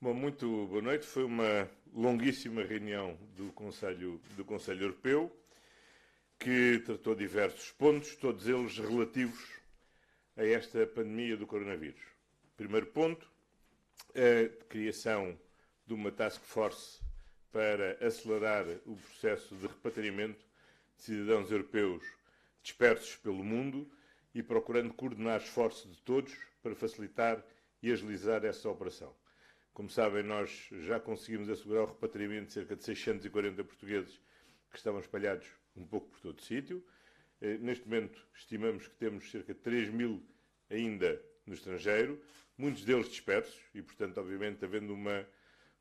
Bom, muito boa noite. Foi uma longuíssima reunião do Conselho Europeu que tratou diversos pontos, todos eles relativos a esta pandemia do coronavírus. Primeiro ponto, a criação de uma task force para acelerar o processo de repatriamento de cidadãos europeus dispersos pelo mundo e procurando coordenar esforços de todos para facilitar e agilizar essa operação. Como sabem, nós já conseguimos assegurar o repatriamento de cerca de 640 portugueses que estavam espalhados um pouco por todo o sítio. Neste momento, estimamos que temos cerca de 3.000 ainda no estrangeiro, muitos deles dispersos, e, portanto, obviamente, havendo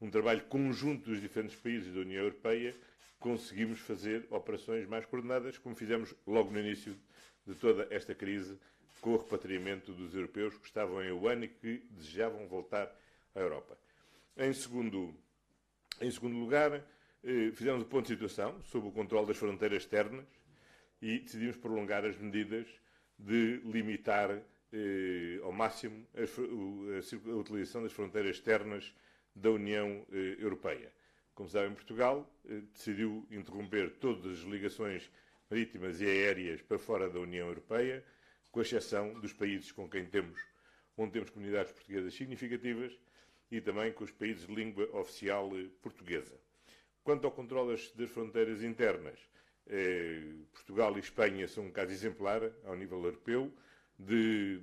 um trabalho conjunto dos diferentes países da União Europeia, conseguimos fazer operações mais coordenadas, como fizemos logo no início de toda esta crise, com o repatriamento dos europeus que estavam em Wuhan e que desejavam voltar à Europa. Em segundo lugar, fizemos o ponto de situação sobre o controle das fronteiras externas e decidimos prolongar as medidas de limitar ao máximo a utilização das fronteiras externas da União Europeia. Como sabem, Portugal decidiu interromper todas as ligações marítimas e aéreas para fora da União Europeia, com exceção dos países onde temos comunidades portuguesas significativas e também com os países de língua oficial portuguesa. Quanto ao controle das fronteiras internas, Portugal e Espanha são um caso exemplar ao nível europeu,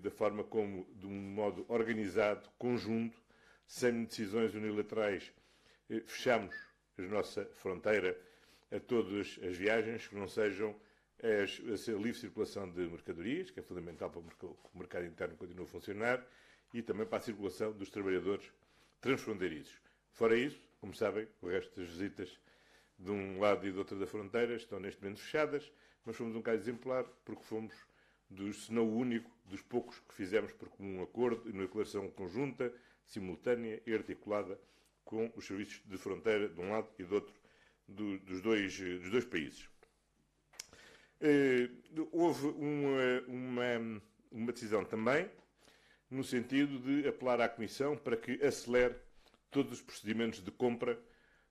da forma como, de um modo organizado, conjunto, sem decisões unilaterais, fechamos a nossa fronteira a todas as viagens que não sejam a livre circulação de mercadorias, que é fundamental para que o mercado interno continue a funcionar, e também para a circulação dos trabalhadores transfronteiriços. Fora isso, como sabem, o resto das visitas de um lado e do outro da fronteira estão neste momento fechadas, mas fomos um caso exemplar porque fomos, se não o único, dos poucos que fizemos por comum acordo e numa declaração conjunta, simultânea e articulada com os serviços de fronteira de um lado e do outro dos dois países. Houve uma decisão também no sentido de apelar à Comissão para que acelere todos os procedimentos de compra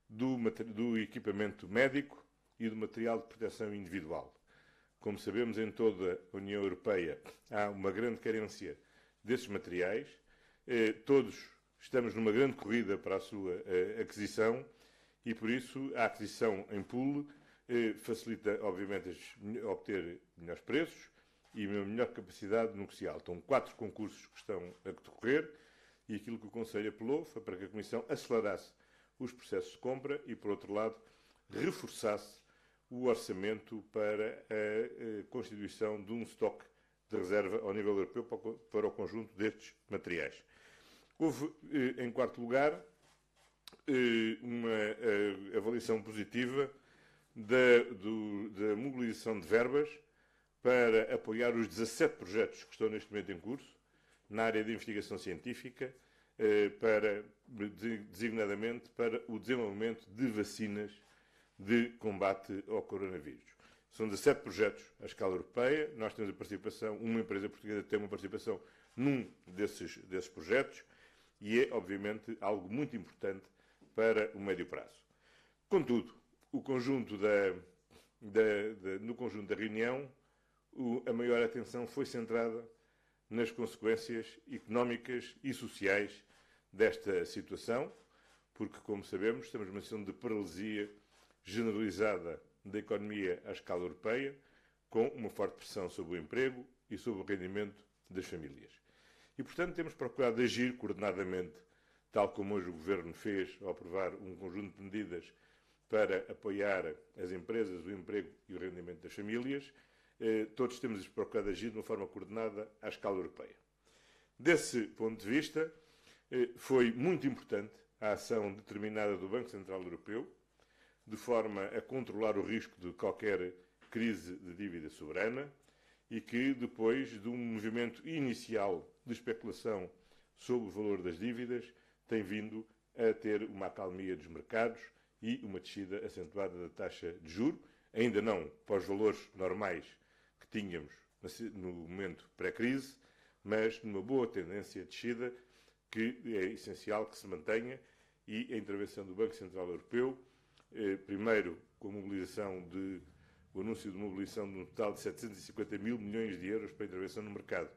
do equipamento médico e do material de proteção individual. Como sabemos, em toda a União Europeia há uma grande carência desses materiais. Todos estamos numa grande corrida para a sua aquisição e, por isso, a aquisição em pool facilita, obviamente, obter melhores preços e uma melhor capacidade negocial. Estão 4 concursos que estão a decorrer e aquilo que o Conselho apelou foi para que a Comissão acelerasse os processos de compra e, por outro lado, reforçasse o orçamento para a constituição de um estoque de reserva ao nível europeu para o conjunto destes materiais. Houve, em quarto lugar, uma avaliação positiva da mobilização de verbas para apoiar os 17 projetos que estão neste momento em curso na área de investigação científica, designadamente para o desenvolvimento de vacinas de combate ao coronavírus. São 17 projetos à escala europeia. Nós temos a participação, uma empresa portuguesa tem uma participação num desses projetos e é, obviamente, algo muito importante para o médio prazo. Contudo, no conjunto da reunião, a maior atenção foi centrada nas consequências económicas e sociais desta situação, porque, como sabemos, estamos numa situação de paralisia generalizada da economia à escala europeia, com uma forte pressão sobre o emprego e sobre o rendimento das famílias. E, portanto, temos procurado agir coordenadamente, tal como hoje o Governo fez ao aprovar um conjunto de medidas para apoiar as empresas, o emprego e o rendimento das famílias. Todos temos procurado agir de uma forma coordenada à escala europeia. Desse ponto de vista, foi muito importante a ação determinada do Banco Central Europeu, de forma a controlar o risco de qualquer crise de dívida soberana e que, depois de um movimento inicial de especulação sobre o valor das dívidas, tem vindo a ter uma acalmia dos mercados e uma descida acentuada da taxa de juros, ainda não para os valores normais que tínhamos no momento pré-crise, mas numa boa tendência de descida que é essencial que se mantenha e a intervenção do Banco Central Europeu, primeiro com o anúncio de mobilização de um total de 750 mil milhões de euros para a intervenção no mercado.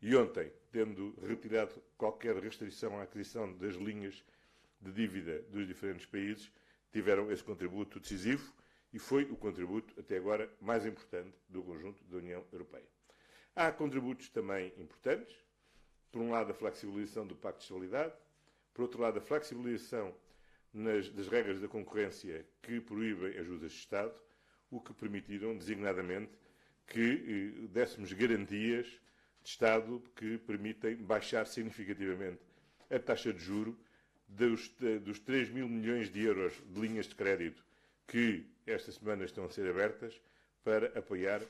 E ontem, tendo retirado qualquer restrição à aquisição das linhas de dívida dos diferentes países, tiveram esse contributo decisivo e foi o contributo, até agora, mais importante do conjunto da União Europeia. Há contributos também importantes. Por um lado, a flexibilização do Pacto de Estabilidade. Por outro lado, a flexibilização das regras da concorrência que proíbem ajudas de Estado, o que permitiram, designadamente, que dessemos garantias de Estado que permitem baixar significativamente a taxa de juro dos 3 mil milhões de euros de linhas de crédito que esta semana estão a ser abertas para apoiar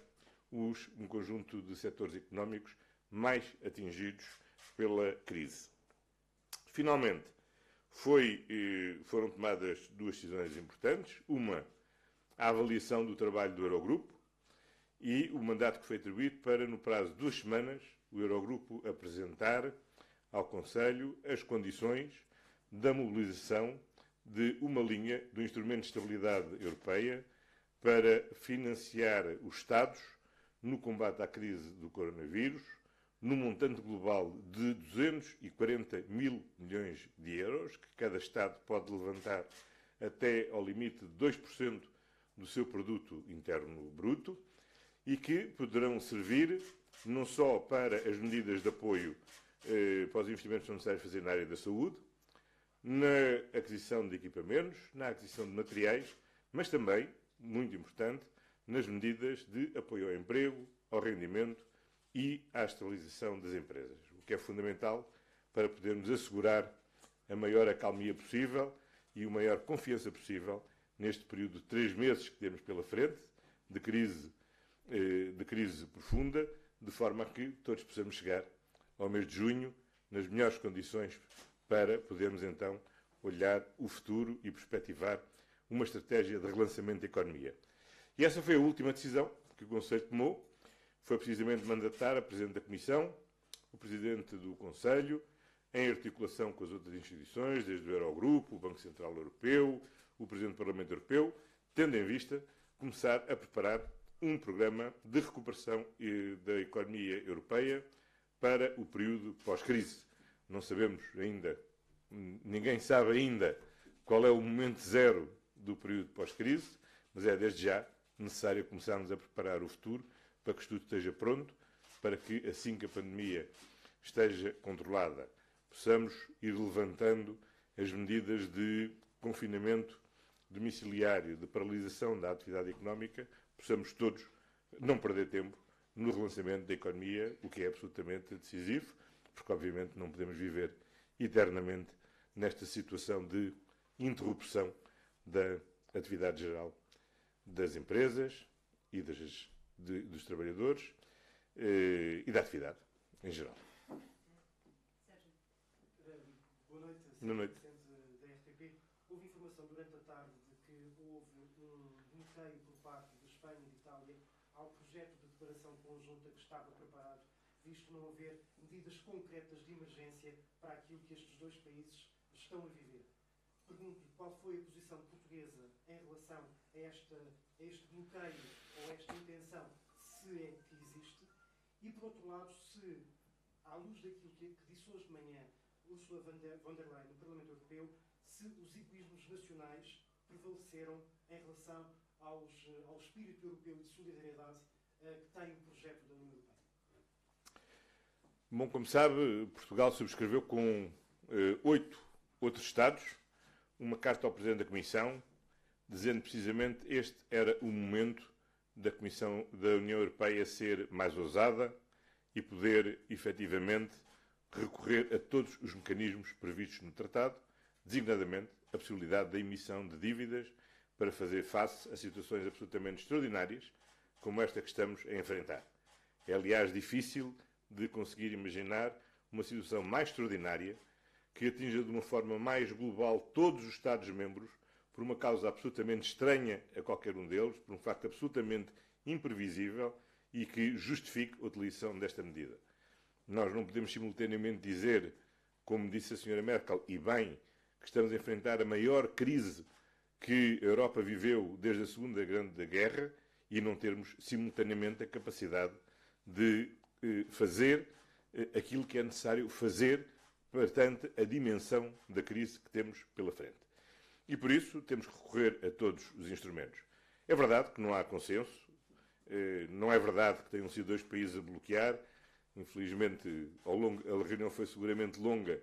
um conjunto de setores económicos mais atingidos pela crise. Finalmente, foram tomadas duas decisões importantes. Uma, a avaliação do trabalho do Eurogrupo e o mandato que foi atribuído para, no prazo de 2 semanas, o Eurogrupo apresentar ao Conselho as condições da mobilização de uma linha do Instrumento de Estabilidade Europeia para financiar os Estados no combate à crise do coronavírus, num montante global de 240 mil milhões de euros, que cada Estado pode levantar até ao limite de 2% do seu produto interno bruto, e que poderão servir não só para as medidas de apoio para os investimentos que são necessários fazer na área da saúde, na aquisição de equipamentos, na aquisição de materiais, mas também, muito importante, nas medidas de apoio ao emprego, ao rendimento e à estabilização das empresas, o que é fundamental para podermos assegurar a maior acalmia possível e a maior confiança possível neste período de 3 meses que temos pela frente, de crise profunda, de forma a que todos possamos chegar ao mês de junho nas melhores condições para podermos então olhar o futuro e perspectivar uma estratégia de relançamento da economia. E essa foi a última decisão que o Conselho tomou. Foi precisamente mandatar a Presidente da Comissão, o Presidente do Conselho, em articulação com as outras instituições, desde o Eurogrupo, o Banco Central Europeu, o Presidente do Parlamento Europeu, tendo em vista começar a preparar um programa de recuperação da economia europeia para o período pós-crise. Não sabemos ainda, ninguém sabe ainda qual é o momento zero do período pós-crise, mas é desde já necessário começarmos a preparar o futuro para que tudo esteja pronto, para que assim que a pandemia esteja controlada, possamos ir levantando as medidas de confinamento domiciliário, de paralisação da atividade económica, possamos todos não perder tempo no relançamento da economia, o que é absolutamente decisivo, porque obviamente não podemos viver eternamente nesta situação de interrupção da atividade geral das empresas e dos trabalhadores e da atividade em geral. Sérgio. Boa noite. Boa noite. Da RTP. Houve informação durante a tarde de que houve um bloqueio por parte de Espanha e de Itália ao projeto de declaração conjunta que estava preparado, visto não haver medidas concretas de emergência para aquilo que estes dois países estão a viver. Pergunto-lhe qual foi a posição portuguesa em relação a este bloqueio ou a esta intenção, se é que existe, e por outro lado, se, à luz daquilo que disse hoje de manhã Ursula von der Leyen no Parlamento Europeu, se os egoísmos nacionais prevaleceram em relação ao espírito europeu de solidariedade que tem o projeto da União Europeia. Bom, como sabe, Portugal subscreveu com 8 outros Estados uma carta ao Presidente da Comissão, dizendo precisamente que este era o momento da Comissão da União Europeia ser mais ousada e poder, efetivamente, recorrer a todos os mecanismos previstos no Tratado, designadamente a possibilidade da emissão de dívidas para fazer face a situações absolutamente extraordinárias, como esta que estamos a enfrentar. É, aliás, difícil de conseguir imaginar uma situação mais extraordinária que atinja de uma forma mais global todos os Estados-membros, por uma causa absolutamente estranha a qualquer um deles, por um facto absolutamente imprevisível e que justifique a utilização desta medida. Nós não podemos simultaneamente dizer, como disse a Sra. Merkel, e bem, que estamos a enfrentar a maior crise que a Europa viveu desde a Segunda Grande Guerra e não termos simultaneamente a capacidade de fazer aquilo que é necessário fazer perante a dimensão da crise que temos pela frente. E por isso temos que recorrer a todos os instrumentos. É verdade que não há consenso, não é verdade que tenham sido 2 países a bloquear. Infelizmente, a reunião foi seguramente longa,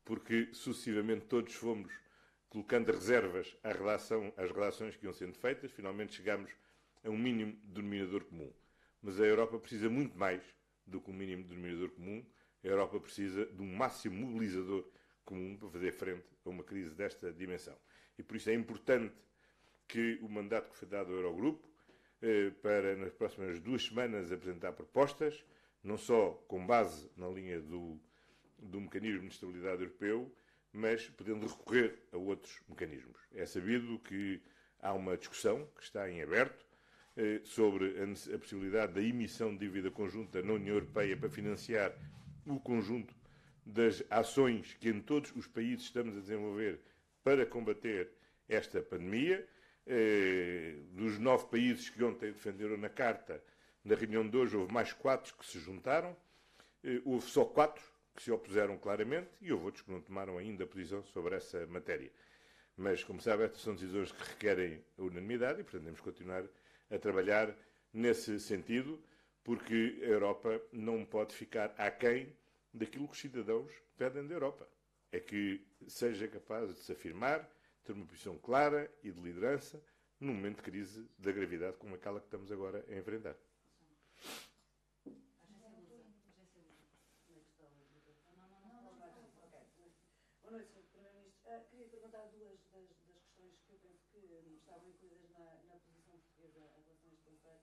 porque sucessivamente todos fomos colocando reservas às relações que iam sendo feitas. Finalmente chegámos a um mínimo denominador comum. Mas a Europa precisa muito mais do que um mínimo denominador comum. A Europa precisa de um máximo mobilizador comum para fazer frente a uma crise desta dimensão. E por isso é importante que o mandato que foi dado ao Eurogrupo para, nas próximas 2 semanas, apresentar propostas, não só com base na linha do mecanismo de estabilidade europeu, mas podendo recorrer a outros mecanismos. É sabido que há uma discussão que está em aberto sobre a possibilidade da emissão de dívida conjunta na União Europeia para financiar o conjunto das ações que em todos os países estamos a desenvolver para combater esta pandemia. Dos 9 países que ontem defenderam na Carta, na reunião de hoje houve mais 4 que se juntaram, houve só 4 que se opuseram claramente e houve outros que não tomaram ainda posição sobre essa matéria. Mas, como sabe, estas são decisões que requerem a unanimidade e, portanto, temos que continuar a trabalhar nesse sentido, porque a Europa não pode ficar aquém daquilo que os cidadãos pedem da Europa. É que seja capaz de se afirmar, ter uma posição clara e de liderança num momento de crise da gravidade como aquela que estamos agora a enfrentar. Boa noite, Sr. Primeiro-Ministro. Queria perguntar 2 das questões que eu penso que estavam incluídas na posição portuguesa em relação a este Conselho.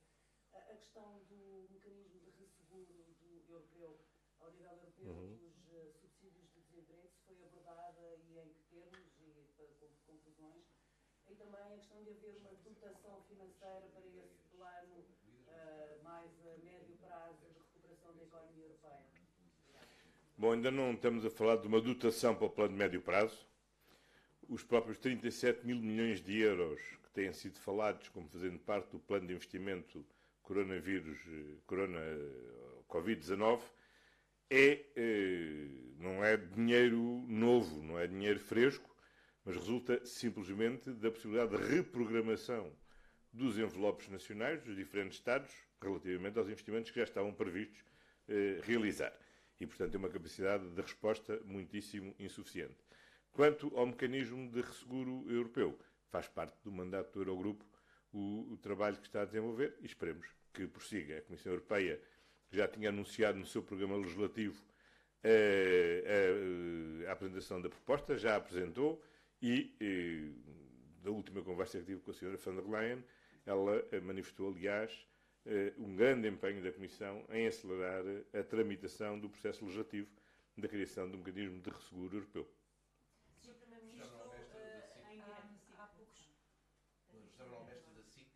A questão do mecanismo de resseguro europeu, ao nível europeu, dos subsídios de desemprego, se foi abordada e em que termos e com conclusões. E também a questão de haver uma dotação financeira para esse plano mais a médio prazo de recuperação da economia europeia. Bom, ainda não estamos a falar de uma dotação para o plano de médio prazo. Os próprios 37 mil milhões de euros que têm sido falados como fazendo parte do plano de investimento Covid-19 não é dinheiro novo, não é dinheiro fresco, mas resulta simplesmente da possibilidade de reprogramação dos envelopes nacionais dos diferentes Estados relativamente aos investimentos que já estavam previstos realizar. E, portanto, é uma capacidade de resposta muitíssimo insuficiente. Quanto ao mecanismo de resseguro europeu, faz parte do mandato do Eurogrupo o trabalho que está a desenvolver e esperemos que prossiga. A Comissão Europeia já tinha anunciado no seu programa legislativo a apresentação da proposta, já a apresentou e da última conversa que tive com a Sra. von der Leyen, ela manifestou, aliás, um grande empenho da Comissão em acelerar a tramitação do processo legislativo da criação de um mecanismo de resseguro europeu. Sr. Primeiro-Ministro, há poucos... José Mestre da SIC,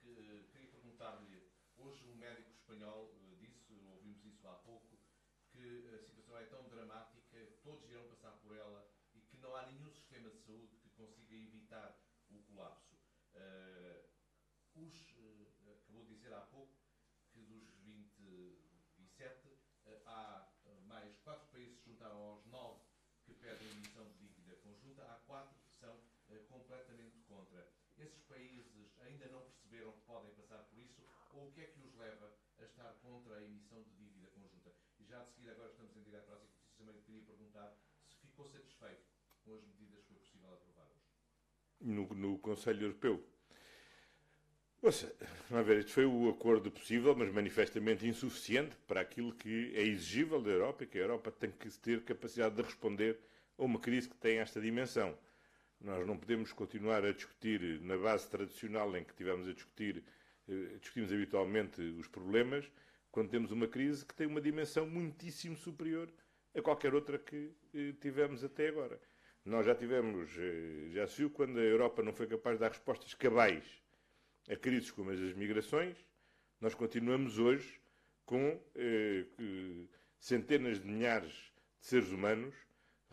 queria perguntar-lhe, hoje um médico espanhol disse, ouvimos isso há pouco, que a situação é tão dramática, todos irão passar por ela e que não há nenhum sistema de saúde que consiga evitar o colapso. Acabou de dizer há pouco que dos 27 há mais 4 países que se juntaram aos 9 que pedem emissão de dívida conjunta, há 4 que são completamente contra. Esses países ainda não perceberam que podem passar por isso, ou o que é que os leva a estar contra a emissão de dívida conjunta? E já de seguida, agora estamos em direto à SIC, também queria perguntar se ficou satisfeito com as medidas que foi possível aprovar hoje. No Conselho Europeu. Vamos ver, este foi o acordo possível, mas manifestamente insuficiente para aquilo que é exigível da Europa e que a Europa tem que ter capacidade de responder a uma crise que tem esta dimensão. Nós não podemos continuar a discutir na base tradicional em que tivemos a discutir, discutimos habitualmente os problemas, quando temos uma crise que tem uma dimensão muitíssimo superior a qualquer outra que tivemos até agora. Nós já se viu quando a Europa não foi capaz de dar respostas cabais a crises como as das migrações, nós continuamos hoje com centenas de milhares de seres humanos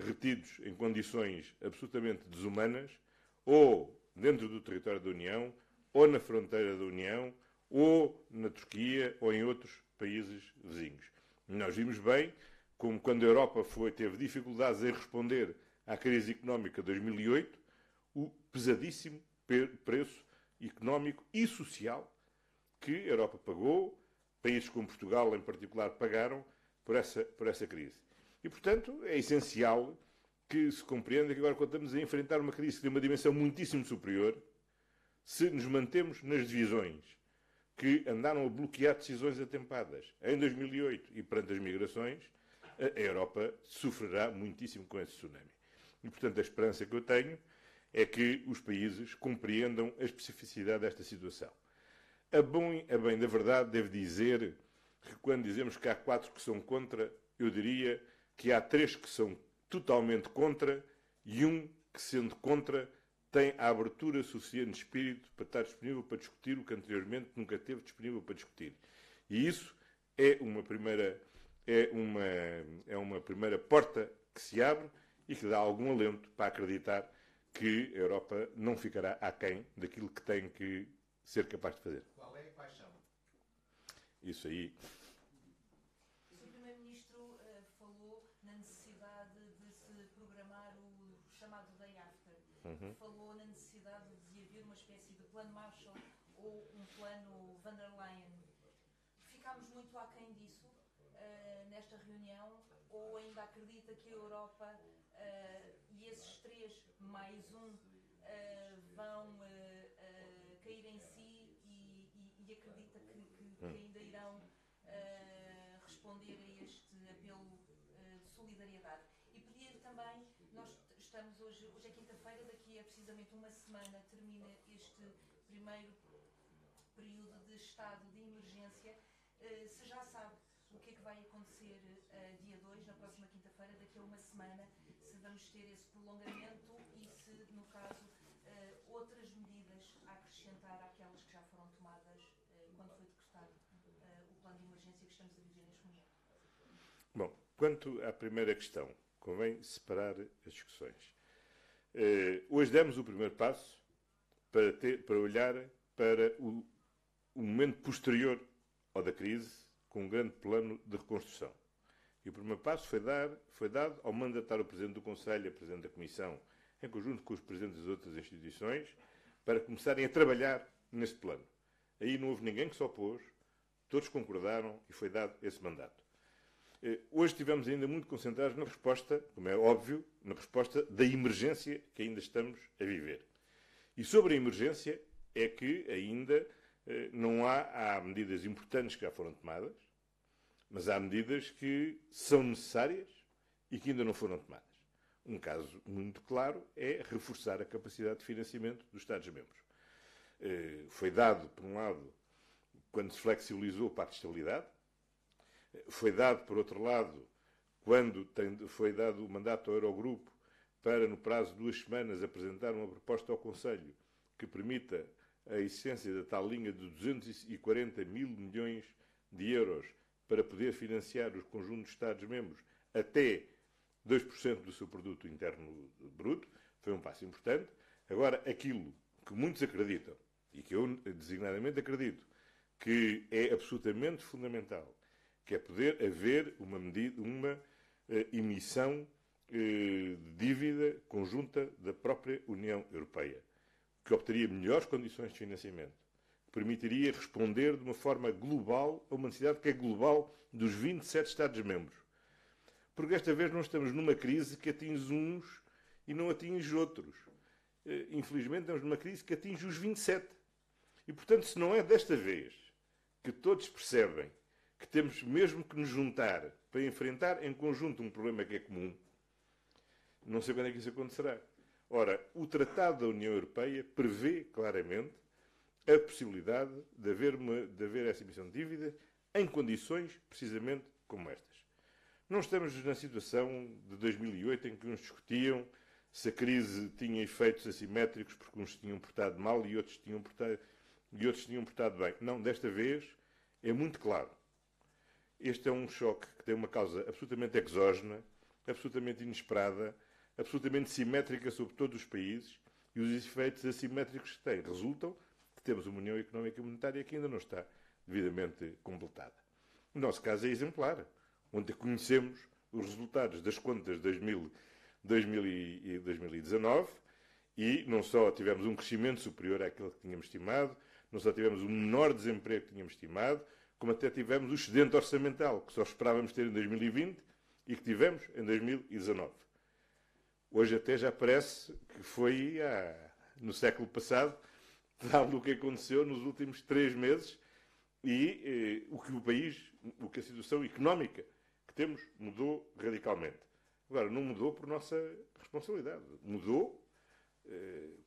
retidos em condições absolutamente desumanas, ou dentro do território da União, ou na fronteira da União, ou na Turquia, ou em outros países vizinhos. Nós vimos bem como, quando a Europa teve dificuldades em responder à crise económica de 2008, o pesadíssimo preço económico e social que a Europa pagou, países como Portugal, em particular, pagaram por essa crise. E, portanto, é essencial que se compreenda que agora, quando estamos a enfrentar uma crise que tem uma dimensão muitíssimo superior, se nos mantemos nas divisões que andaram a bloquear decisões atempadas em 2008 e perante as migrações, a Europa sofrerá muitíssimo com esse tsunami. E, portanto, a esperança que eu tenho é que os países compreendam a especificidade desta situação. A bem da verdade, devo dizer que, quando dizemos que há 4 que são contra, eu diria que há 3 que são totalmente contra e um que, sendo contra, tem a abertura suficiente de espírito para estar disponível para discutir o que anteriormente nunca esteve disponível para discutir. E isso é uma primeira porta que se abre e que dá algum alento para acreditar que a Europa não ficará aquém daquilo que tem que ser capaz de fazer. Qual é a paixão? Isso aí. O Sr. Primeiro-Ministro falou na necessidade de se programar o chamado Day After. Falou na necessidade de haver uma espécie de plano Marshall ou um plano Van der Leyen. Ficámos muito aquém disso nesta reunião, ou ainda acredita que a Europa e esses 3 mais um vão cair em si e acredita que ainda irão responder a este apelo de solidariedade? E pedir também, nós estamos hoje é quinta-feira, daqui a precisamente uma semana termina este primeiro período de estado de emergência. Se já sabe o que é que vai acontecer dia 2, na próxima quinta-feira, daqui a uma semana, se vamos ter esse prolongamento e se, no caso, outras medidas a acrescentar àquelas que já foram tomadas quando foi decretado o plano de emergência que estamos a viver neste momento. Bom, quanto à primeira questão, convém separar as discussões. Hoje demos o primeiro passo para olhar para o momento posterior ao da crise, com um grande plano de reconstrução. E o primeiro passo foi dado ao mandatar o Presidente do Conselho e a Presidente da Comissão, em conjunto com os Presidentes das outras instituições, para começarem a trabalhar neste plano. Aí não houve ninguém que se opôs, todos concordaram e foi dado esse mandato. Hoje estivemos ainda muito concentrados na resposta, como é óbvio, na resposta da emergência que ainda estamos a viver. E sobre a emergência é que ainda não há medidas importantes que já foram tomadas, mas há medidas que são necessárias e que ainda não foram tomadas. Um caso muito claro é reforçar a capacidade de financiamento dos Estados-membros. Foi dado, por um lado, quando se flexibilizou o Pacto de Estabilidade, foi dado, por outro lado, quando foi dado o mandato ao Eurogrupo para, no prazo de 2 semanas, apresentar uma proposta ao Conselho que permita a existência da tal linha de 240 mil milhões de euros para poder financiar os conjuntos de Estados-membros até 2% do seu produto interno bruto. Foi um passo importante. Agora, aquilo que muitos acreditam, e que eu designadamente acredito, que é absolutamente fundamental, que é poder haver uma emissão de dívida conjunta da própria União Europeia, que obteria melhores condições de financiamento, que permitiria responder de uma forma global a uma necessidade que é global dos 27 Estados-membros. Porque desta vez não estamos numa crise que atinge uns e não atinge outros. Infelizmente estamos numa crise que atinge os 27. E, portanto, se não é desta vez que todos percebem que temos mesmo que nos juntar para enfrentar em conjunto um problema que é comum, não sei quando é que isso acontecerá. Ora, o Tratado da União Europeia prevê claramente a possibilidade de haver essa emissão de dívida em condições precisamente como estas. Não estamos na situação de 2008 em que uns discutiam se a crise tinha efeitos assimétricos porque uns tinham portado mal e outros tinham portado bem. Não, desta vez é muito claro. Este é um choque que tem uma causa absolutamente exógena absolutamente inesperada, absolutamente simétrica sobre todos os países, e os efeitos assimétricos que tem resultam que temos uma União Económica e Monetária que ainda não está devidamente completada. O nosso caso é exemplar. Ontem conhecemos os resultados das contas de 2019 e não só tivemos um crescimento superior àquele que tínhamos estimado, não só tivemos um menor desemprego que tínhamos estimado, como até tivemos o excedente orçamental que só esperávamos ter em 2020 e que tivemos em 2019. Hoje até já parece que foi no século passado, dado o que aconteceu nos últimos 3 meses e o que a situação económica que temos mudou radicalmente. Agora, não mudou por nossa responsabilidade. Mudou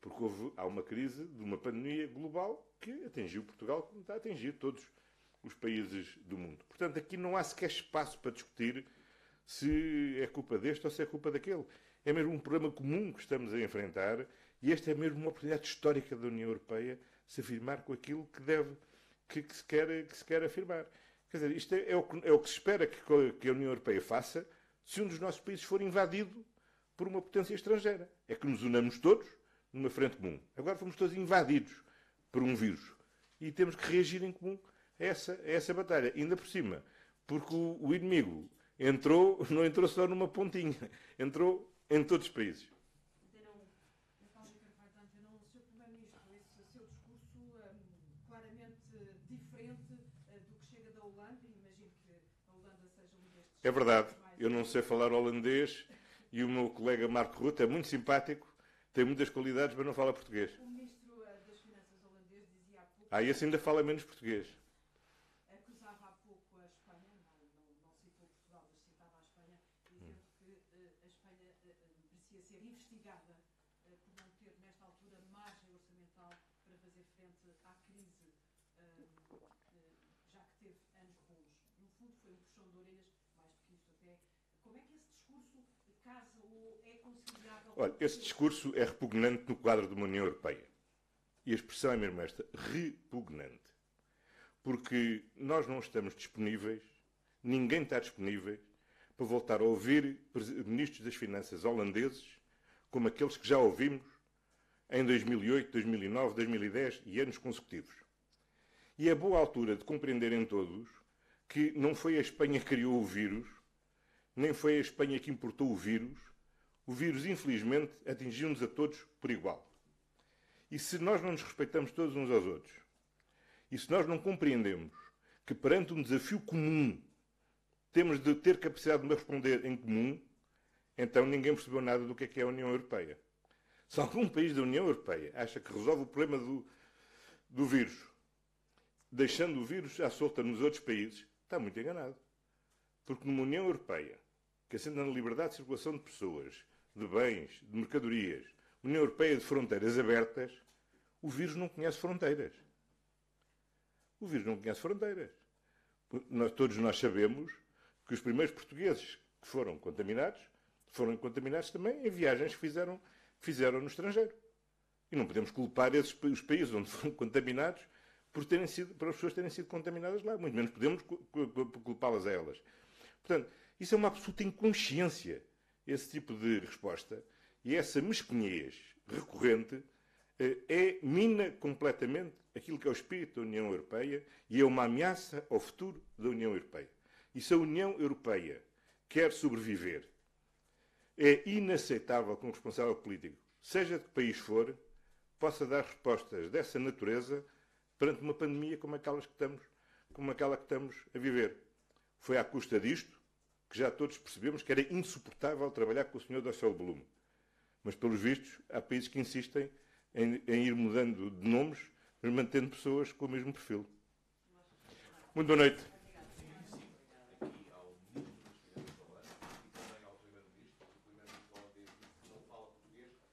porque há uma crise de uma pandemia global que atingiu Portugal como está a atingir todos os países do mundo. Portanto, aqui não há sequer espaço para discutir se é culpa deste ou se é culpa daquele. É mesmo um problema comum que estamos a enfrentar e esta é mesmo uma oportunidade histórica da União Europeia se afirmar com aquilo que se quer afirmar. Quer dizer, isto é o que se espera que a União Europeia faça se um dos nossos países for invadido por uma potência estrangeira. É que nos unamos todos numa frente comum. Agora fomos todos invadidos por um vírus e temos que reagir em comum a essa batalha. Ainda por cima, porque o inimigo não entrou só numa pontinha, entrou em todos os países. O Sr. Primeiro-Ministro, esse seu discurso claramente diferente do que chega da Holanda, e imagino que a Holanda seja um destes... É verdade, eu não sei falar holandês e o meu colega Marco Rutte é muito simpático, tem muitas qualidades, mas não fala português. O Ministro das Finanças holandês dizia há pouco... Esse ainda fala menos português. Acusava há pouco a Espanha, não citou Portugal, mas citava a Espanha, dizendo que a Espanha merecia ser investigada por não ter, nesta altura, margem orçamental para fazer frente à crise, já que teve anos bons. No fundo, foi um puxão de orelhas, mais do que isso até. Como é que esse discurso casa ou é conciliável? Olha, esse discurso é repugnante no quadro de uma União Europeia. E a expressão é mesmo esta, repugnante. Porque nós não estamos disponíveis, ninguém está disponível para voltar a ouvir ministros das Finanças holandeses como aqueles que já ouvimos em 2008, 2009, 2010 e anos consecutivos. E é boa altura de compreenderem todos que não foi a Espanha que criou o vírus, nem foi a Espanha que importou o vírus. O vírus, infelizmente, atingiu-nos a todos por igual. E se nós não nos respeitamos todos uns aos outros, e se nós não compreendemos que perante um desafio comum temos de ter capacidade de responder em comum, então ninguém percebeu nada do que é a União Europeia. Se algum país da União Europeia acha que resolve o problema do vírus, deixando o vírus à solta nos outros países, está muito enganado. Porque numa União Europeia, que assenta na liberdade de circulação de pessoas, de bens, de mercadorias, União Europeia de fronteiras abertas, o vírus não conhece fronteiras. O vírus não conhece fronteiras. Todos nós sabemos que os primeiros portugueses que foram contaminados também em viagens que fizeram no estrangeiro. E não podemos culpar os países onde foram contaminados por as pessoas terem sido contaminadas lá. Muito menos podemos culpá-las a elas. Portanto, isso é uma absoluta inconsciência, esse tipo de resposta. E essa mesquinhez recorrente mina completamente aquilo que é o espírito da União Europeia e é uma ameaça ao futuro da União Europeia. E se a União Europeia quer sobreviver, é inaceitável que um responsável político, seja de que país for, possa dar respostas dessa natureza perante uma pandemia como aquela que estamos a viver. Foi à custa disto que já todos percebemos que era insuportável trabalhar com o Sr. Dijsselbloem. Mas, pelos vistos, há países que insistem em ir mudando de nomes, mas mantendo pessoas com o mesmo perfil. Muito boa noite.